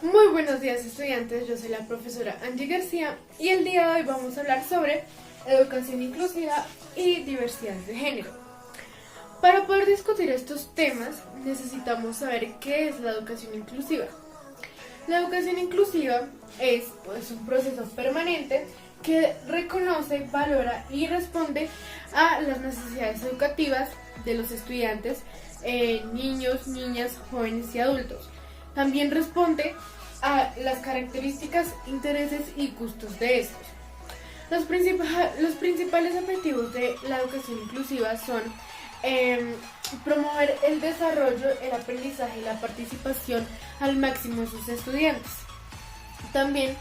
Muy buenos días, estudiantes, yo soy la profesora Angie García y el día de hoy vamos a hablar sobre educación inclusiva y diversidad de género. Para poder discutir estos temas necesitamos saber qué es la educación inclusiva. La educación inclusiva es un proceso permanente que reconoce, valora y responde a las necesidades educativas de los estudiantes, niños, niñas, jóvenes y adultos. También responde a las características, intereses y gustos de estos. Los principales objetivos de la educación inclusiva son promover el desarrollo, el aprendizaje y la participación al máximo de sus estudiantes. También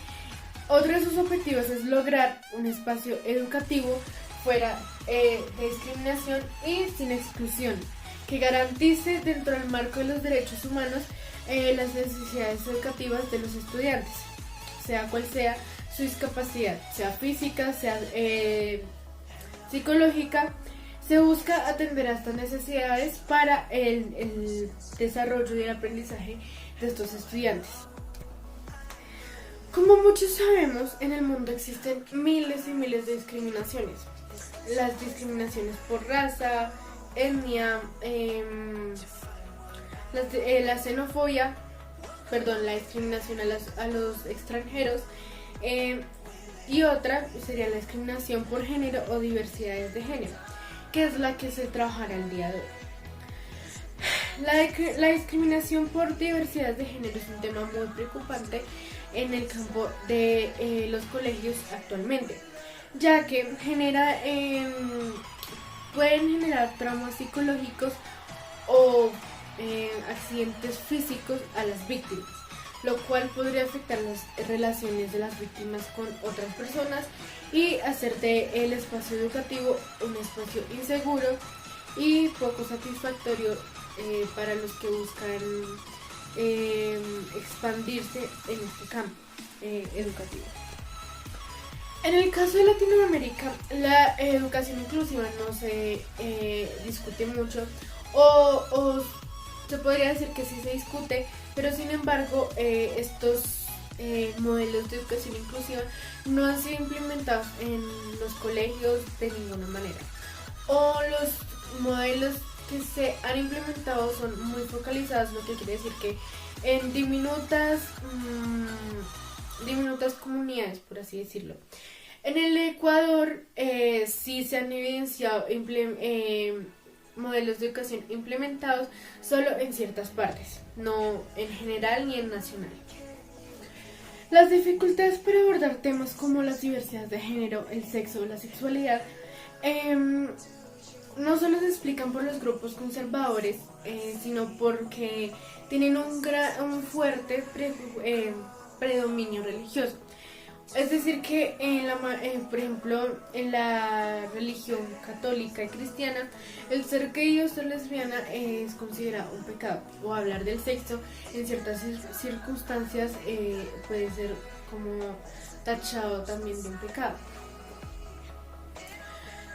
otro de sus objetivos es lograr un espacio educativo fuera de discriminación y sin exclusión, que garantice dentro del marco de los derechos humanos las necesidades educativas de los estudiantes, sea cual sea su discapacidad, sea física, sea psicológica. Se busca atender a estas necesidades para el desarrollo y el aprendizaje de estos estudiantes. Como muchos sabemos, en el mundo existen miles y miles de discriminaciones. Las discriminaciones por raza, etnia, la xenofobia, la discriminación a los extranjeros, y otra sería la discriminación por género o diversidades de género, que es la que se trabajará el día de hoy. La discriminación por diversidad de género es un tema muy preocupante en el campo de los colegios actualmente, ya que pueden generar traumas psicológicos o accidentes físicos a las víctimas, lo cual podría afectar las relaciones de las víctimas con otras personas y hacer de el espacio educativo un espacio inseguro y poco satisfactorio para los que buscan expandirse en este campo educativo. En el caso de Latinoamérica, la educación inclusiva no se discute mucho o se podría decir que sí se discute, pero sin embargo estos modelos de educación inclusiva no han sido implementados en los colegios de ninguna manera, o los modelos que se han implementado son muy focalizados, lo que quiere decir que en diminutas comunidades, por así decirlo. En el Ecuador sí se han evidenciado modelos de educación implementados solo en ciertas partes, no en general ni en nacional. Las dificultades para abordar temas como la diversidad de género, el sexo o la sexualidad no solo se explican por los grupos conservadores, sino porque tienen un fuerte predominio religioso. Es decir que por ejemplo en la religión católica y cristiana, el ser gay o ser lesbiana es considerado un pecado, o hablar del sexo en ciertas circunstancias puede ser como tachado también de un pecado.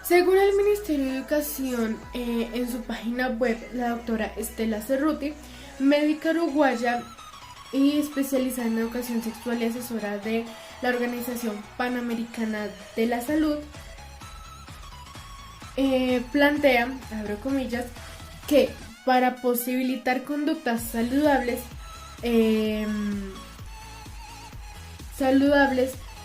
Según el Ministerio de Educación, en su página web, la doctora Estela Cerruti, médica uruguaya y especializada en educación sexual y asesora de la Organización Panamericana de la Salud, plantea, abro comillas, que para posibilitar conductas saludables,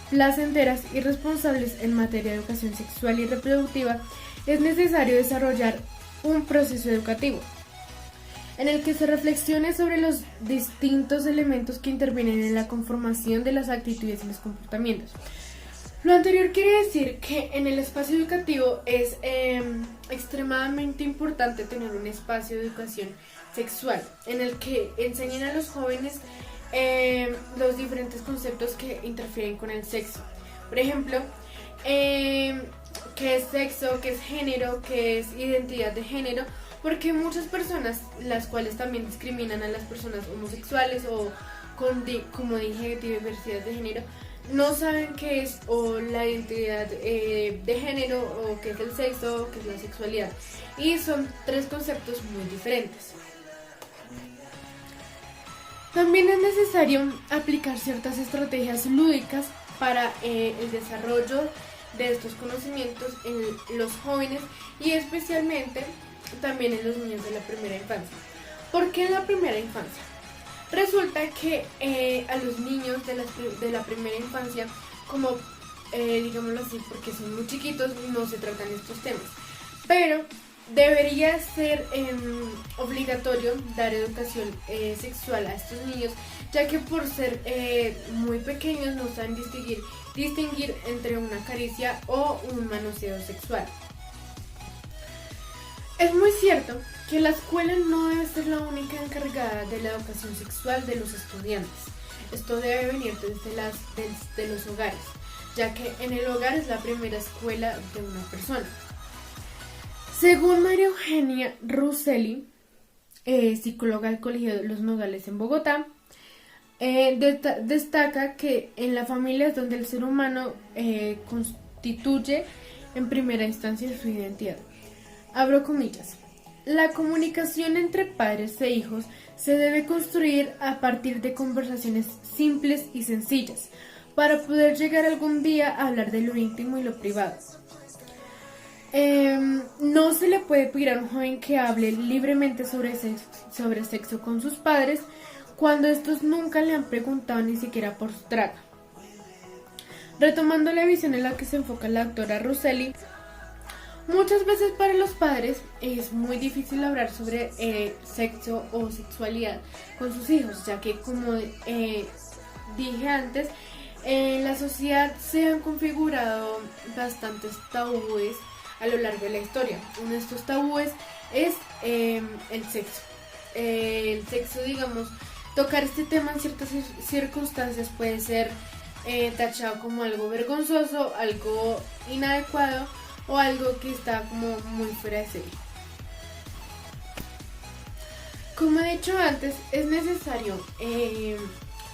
placenteras y responsables en materia de educación sexual y reproductiva, es necesario desarrollar un proceso educativo en el que se reflexione sobre los distintos elementos que intervienen en la conformación de las actitudes y los comportamientos. Lo anterior quiere decir que en el espacio educativo es extremadamente importante tener un espacio de educación sexual en el que enseñen a los jóvenes los diferentes conceptos que interfieren con el sexo. Por ejemplo, qué es sexo, qué es género, qué es identidad de género, porque muchas personas, las cuales también discriminan a las personas homosexuales o como dije, diversidad de género, no saben qué es o la identidad de género, o qué es el sexo, o qué es la sexualidad, y son tres conceptos muy diferentes. También es necesario aplicar ciertas estrategias lúdicas para el desarrollo de estos conocimientos en los jóvenes y especialmente también en los niños de la primera infancia. ¿Por qué en la primera infancia? Resulta que a los niños de la primera infancia, como digámoslo así, porque son muy chiquitos, no se tratan estos temas. Pero debería ser obligatorio dar educación sexual a estos niños, ya que por ser muy pequeños no saben distinguir entre una caricia o un manoseo sexual. Es muy cierto que la escuela no debe ser la única encargada de la educación sexual de los estudiantes. Esto debe venir desde los hogares, ya que en el hogar es la primera escuela de una persona. Según María Eugenia Russelli, psicóloga del Colegio de los Nogales en Bogotá, destaca que en la familia es donde el ser humano constituye en primera instancia su identidad. Abro comillas. La comunicación entre padres e hijos se debe construir a partir de conversaciones simples y sencillas, para poder llegar algún día a hablar de lo íntimo y lo privado. No se le puede pedir a un joven que hable libremente sobre sexo con sus padres cuando estos nunca le han preguntado ni siquiera por su trato. Retomando la visión en la que se enfoca la doctora Russelli, muchas veces para los padres es muy difícil hablar sobre sexo o sexualidad con sus hijos, ya que como dije antes, en la sociedad se han configurado bastantes tabúes a lo largo de la historia. Uno de estos tabúes es el sexo. El sexo, digamos, tocar este tema en ciertas circunstancias puede ser tachado como algo vergonzoso, algo inadecuado o algo que está como muy fuera de serie. Como he dicho antes, es necesario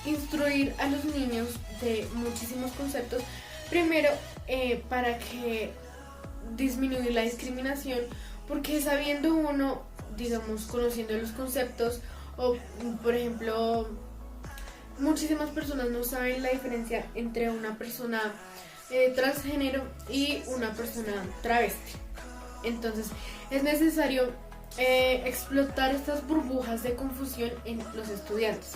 instruir a los niños de muchísimos conceptos. Primero, para que disminuir la discriminación, porque sabiendo uno, digamos, conociendo los conceptos, o por ejemplo, muchísimas personas no saben la diferencia entre una persona transgénero y una persona travesti. Entonces, es necesario explotar estas burbujas de confusión en los estudiantes.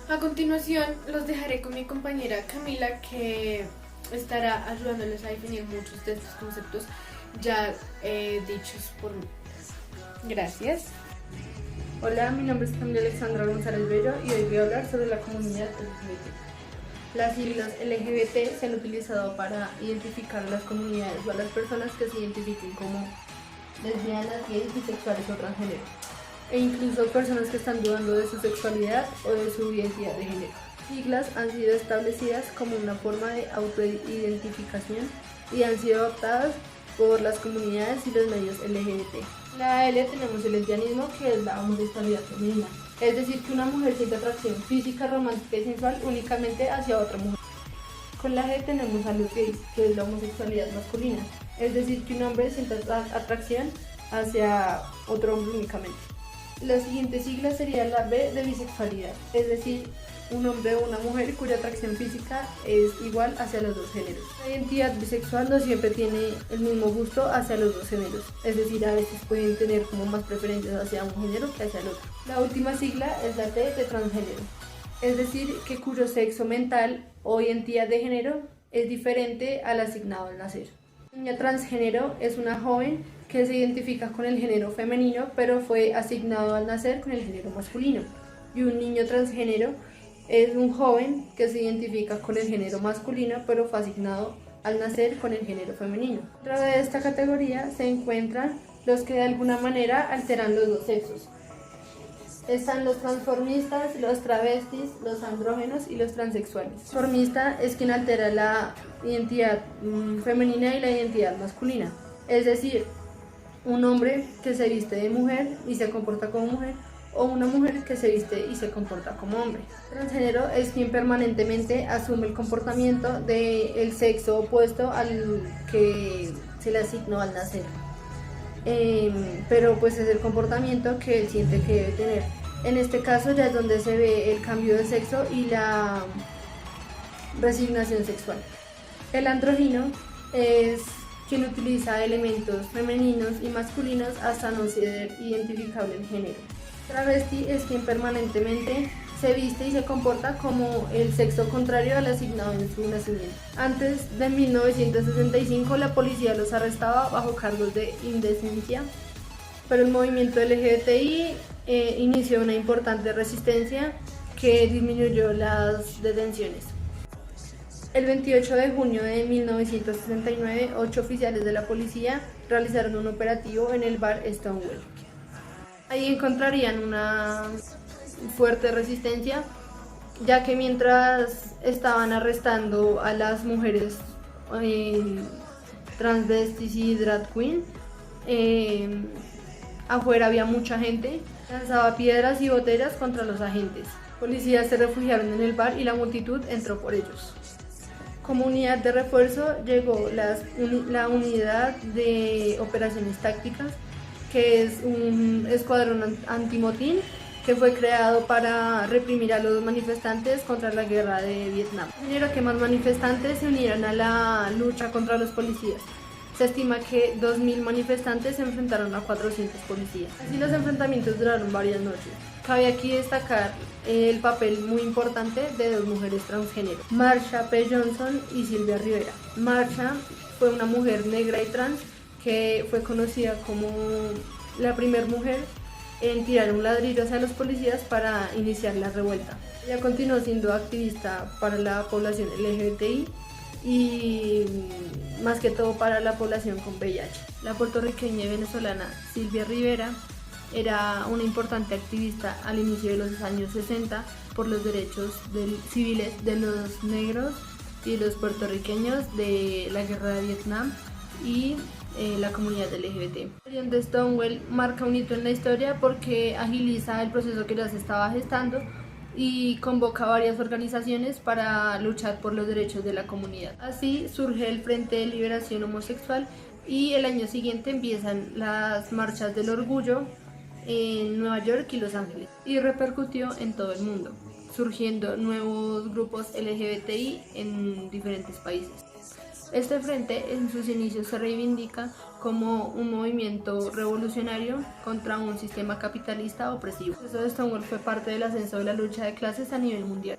A continuación, los dejaré con mi compañera Camila, que estará ayudándoles a definir muchos de estos conceptos ya dichos por mí. Gracias. Hola, mi nombre es Camila Alexandra González Bello y hoy voy a hablar sobre la comunidad LGBT. Las siglas LGBT se han utilizado para identificar a las comunidades o a las personas que se identifiquen como lesbianas, gays, bisexuales o transgénero, e incluso personas que están dudando de su sexualidad o de su identidad de género. Siglas han sido establecidas como una forma de autoidentificación y han sido adoptadas por las comunidades y los medios LGBT. En la L tenemos el lesbianismo, que es la homosexualidad femenina, es decir, que una mujer siente atracción física, romántica y sensual únicamente hacia otra mujer. Con la G tenemos a los gays, que es la homosexualidad masculina, es decir, que un hombre siente atracción hacia otro hombre únicamente. La siguiente sigla sería la B de bisexualidad, es decir, un hombre o una mujer cuya atracción física es igual hacia los dos géneros. La identidad bisexual no siempre tiene el mismo gusto hacia los dos géneros, es decir, a veces pueden tener como más preferencias hacia un género que hacia el otro. La última sigla es la T de transgénero, es decir, que cuyo sexo mental o identidad de género es diferente al asignado al nacer. Una niña transgénero es una joven que se identifica con el género femenino, pero fue asignado al nacer con el género masculino. Y un niño transgénero es un joven que se identifica con el género masculino, pero fue asignado al nacer con el género femenino. Dentro de esta categoría se encuentran los que de alguna manera alteran los dos sexos. Están los transformistas, los travestis, los andrógenos y los transexuales. El transformista es quien altera la identidad femenina y la identidad masculina, es decir, un hombre que se viste de mujer y se comporta como mujer, o una mujer que se viste y se comporta como hombre. El transgénero es quien permanentemente asume el comportamiento del sexo opuesto al que se le asignó al nacer, pero pues es el comportamiento que él siente que debe tener. En este caso ya es donde se ve el cambio de sexo y la resignación sexual. El andrógino es quien utiliza elementos femeninos y masculinos hasta no ser identificable el género. Travesti es quien permanentemente se viste y se comporta como el sexo contrario al asignado en su nacimiento. Antes de 1965 la policía los arrestaba bajo cargos de indecencia, pero el movimiento LGBTI inició una importante resistencia que disminuyó las detenciones. El 28 de junio de 1969, 8 oficiales de la policía realizaron un operativo en el bar Stonewall. Ahí encontrarían una fuerte resistencia, ya que mientras estaban arrestando a las mujeres transvestis y drag queen, afuera había mucha gente, lanzaba piedras y botellas contra los agentes. Policías se refugiaron en el bar y la multitud entró por ellos. Como unidad de refuerzo llegó la unidad de operaciones tácticas, que es un escuadrón antimotín que fue creado para reprimir a los manifestantes contra la guerra de Vietnam. Primero que más manifestantes se unieron a la lucha contra los policías. Se estima que 2.000 manifestantes se enfrentaron a 400 policías. Así los enfrentamientos duraron varias noches. Cabe aquí destacar el papel muy importante de 2 mujeres transgénero, Marsha P. Johnson y Sylvia Rivera. Marsha fue una mujer negra y trans que fue conocida como la primera mujer en tirar un ladrillo hacia los policías para iniciar la revuelta. Ella continuó siendo activista para la población LGBTI y más que todo para la población con VIH. La puertorriqueña y venezolana Sylvia Rivera era una importante activista al inicio de los años 60 por los derechos civiles de los negros y los puertorriqueños de la guerra de Vietnam y la comunidad LGBT. La rebelión de Stonewall marca un hito en la historia porque agiliza el proceso que ya se estaba gestando y convoca a varias organizaciones para luchar por los derechos de la comunidad. Así surge el Frente de Liberación Homosexual y el año siguiente empiezan las marchas del orgullo en Nueva York y Los Ángeles y repercutió en todo el mundo, surgiendo nuevos grupos LGBTI en diferentes países. Este frente en sus inicios se reivindica como un movimiento revolucionario contra un sistema capitalista opresivo. Eso de Stonewall fue parte del ascenso de la lucha de clases a nivel mundial.